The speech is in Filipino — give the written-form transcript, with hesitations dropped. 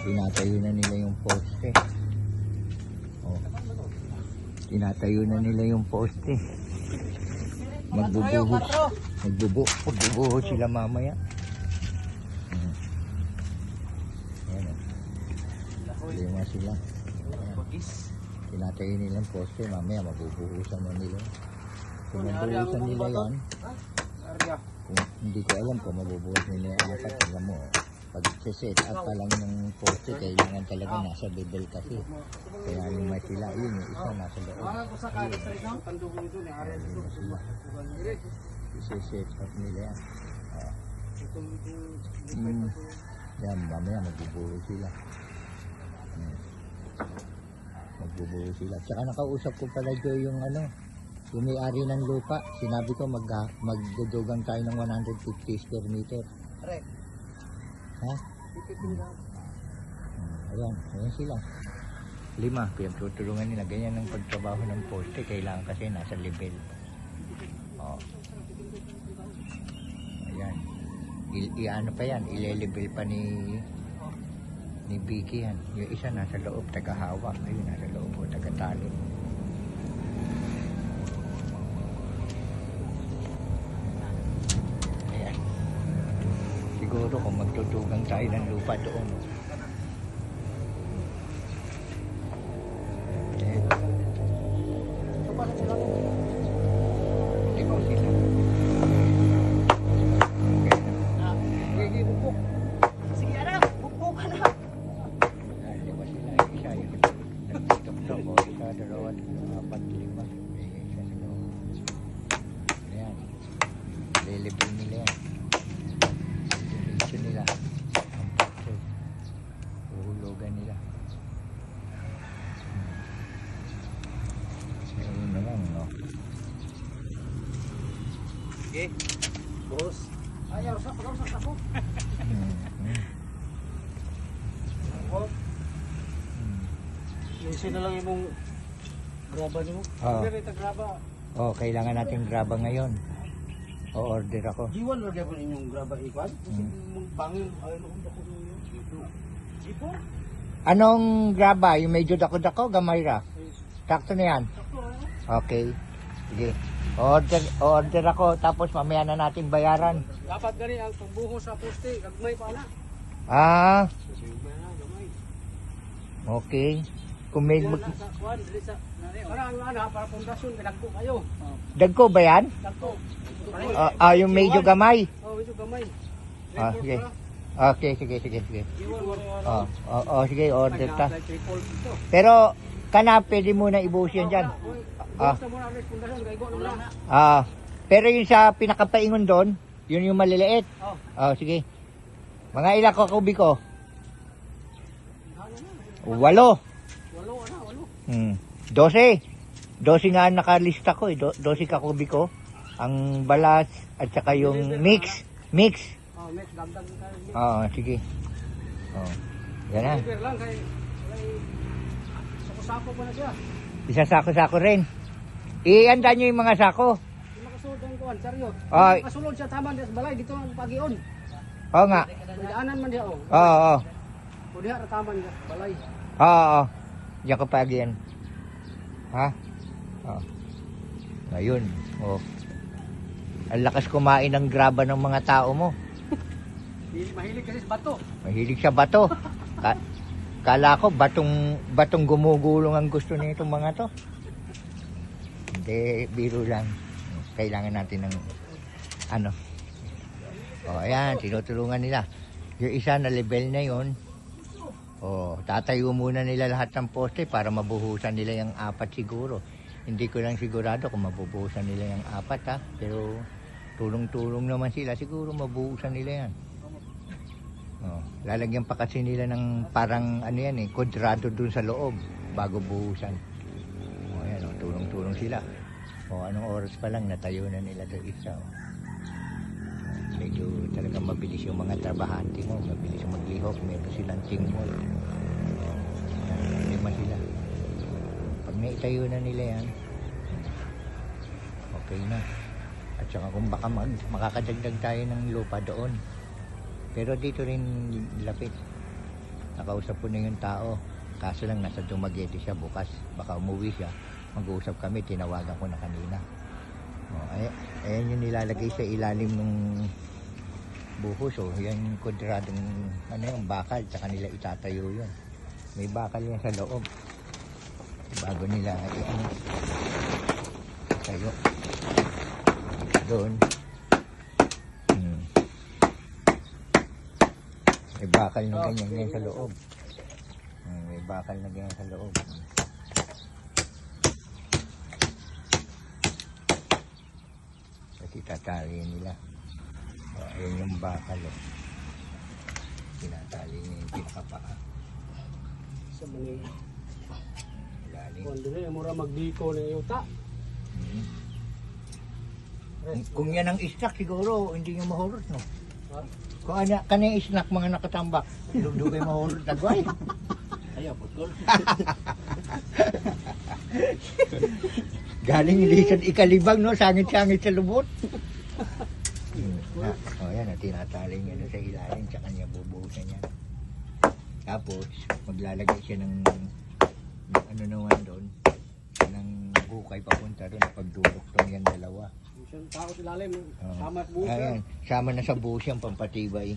Tinatayo na nila yung poste. Oh. Tinatayo na nila yung poste. Magbubuho sila mamaya. Ayan o. Lima sila. Tinatayo nila yung poste. Mamaya mabubuhusan na nila. Kung mabubuhusan nila yan, kung hindi ko alam kung mabubuhos nila yung apat. Alam mo, pag set up pa lang ng poste, kailangan talaga nasa level kasi. Kaya lima sila. Yun, yung isa nasa loob. Lima sila. Isi-set up nila yan. Yan, mamaya magbubuho sila. Magbubuho sila. Tsaka nakausap ko pala Joy yung yung may-ari ng lupa. Sinabi ko magdudugang tayo ng 150 square meter. Ha? Ayan sila. Lima, pinagtutulungan nila. Ganyan ang pagtrabaho ng poste. Kailangan kasi nasa level. Oh. Ayan. Ano pa yan? Ile-level pa ni Vicky yan. Yung isa nasa loob, taga-hawak. Ayun, nasa loob o taga-tali. Ayan. Siguro kung magtutugang tayo ng lupa doon. Lilibin nila yan. Diretso nila. Ang picture. Uhulugan nila. Ayun na lang, no? Okay. Boss. Ayaw sa ako. Yung na lang yung graba nyo. Oh, kailangan natin graba ngayon. O-order ako. Jiwan lagi ako ninyong graba ikwan. Bangin, ayun ako dito. Ipo? Anong graba? Yung medyo dako-dako, gamay ra? Sakto na yan? Okay. Sige. Order ako, tapos mamaya na natin bayaran. Dapat gani ang pagbuho sa poste, gagmay pa na. Ah. Okay. Kung may... Para pundasyon, dagko kayo. Dagko ba yan? Dagko. Yung medyo gamay. Medyo gamay. Sige. Okay, sige. Sige, order ta. Pero, pwede muna ibuhos yan dyan. Pero yung sa pinakapaingon doon, yun yung maliliit. Sige. Mga ilang kakubiko? 8. 12 nga nakalista ko 12 kakubiko. Ang balas at saka yung mix. Mix, dagdag. Sige. Yan na. Sako pa na siya. Isa sako-sako rin. Ianda nyo yung mga sako. Yung makasulod ang kuwan, seryo. Oh. Makasulod siya tama sa balay, dito ang pagion. Oo nga. Daanan man diya, Oo. O diya, rataman diya, balay. Oo. Diyan ko pa yan. Ha? Ngayon. Ang lakas kumain ng graba ng mga tao mo. Mahilig kasi sa bato. Mahilig sa bato. Kala ko batong gumugulong ang gusto nitong mga to. Hindi, biro lang. Kailangan natin ng ayan, tinutulungan nila. Yung isa na level na yun, tatayo muna nila lahat ng poste para mabuhusan nila yung 4 siguro. Hindi ko lang sigurado kung mabubuhusan nila yung 4 pero tulong-tulong naman sila, siguro mabuhusan nila yan. Lalagyan pa kasi nila ng parang kwadrado dun sa loob bago buhusan. Ayan, tulong-tulong sila. Anong oras pa lang natayo na nila doon isa. Medyo talagang mabilis yung mga trabahante mo, mabilis maglihok, meron silang tingmol. Lima sila. Pag naitayo na nila yan, okay na. At saka kung baka makakadagdag tayo ng lupa doon. Pero dito rin lapit. Nakausap ko na yung tao. Kaso lang nasa Dumaguete siya bukas. Baka umuwi siya. Mag-uusap kami, tinawagan ko na kanina. Ayan yung nilalagay sa ilalim ng buhos. Yan yung kwadradong yung bakal. Tsaka nila itatayo yun. May bakal yan sa loob. Bago nila tayo. Doon. May bakal na ganyan sa loob. May bakal na ganyan sa loob. Kasi tatali nila. Ayun yung bakal. Tinatali niya yung pinakapaa. Sa mga Ilalim. kuwan din mura magdiko ng yuta. Kung yan ang snack siguro, hindi nyo mahurot, no? Ha? Kung kanang snack mga nakatambak, dugay mahurot na guay. Ayaw, putol. Galing ilisan ikalibang, no? Sangit-sangit sa lubot. Yan, tinatali niya na sa ilalim, tsaka niya bubuhusan niya. Tapos, maglalagay siya ng ano naman doon, ng bukay papunta doon, pagdulok tong yan dalawa. Yung tao sa ilalim, sama sa buka. Ayan, sama na sa buhos yung pampatibay.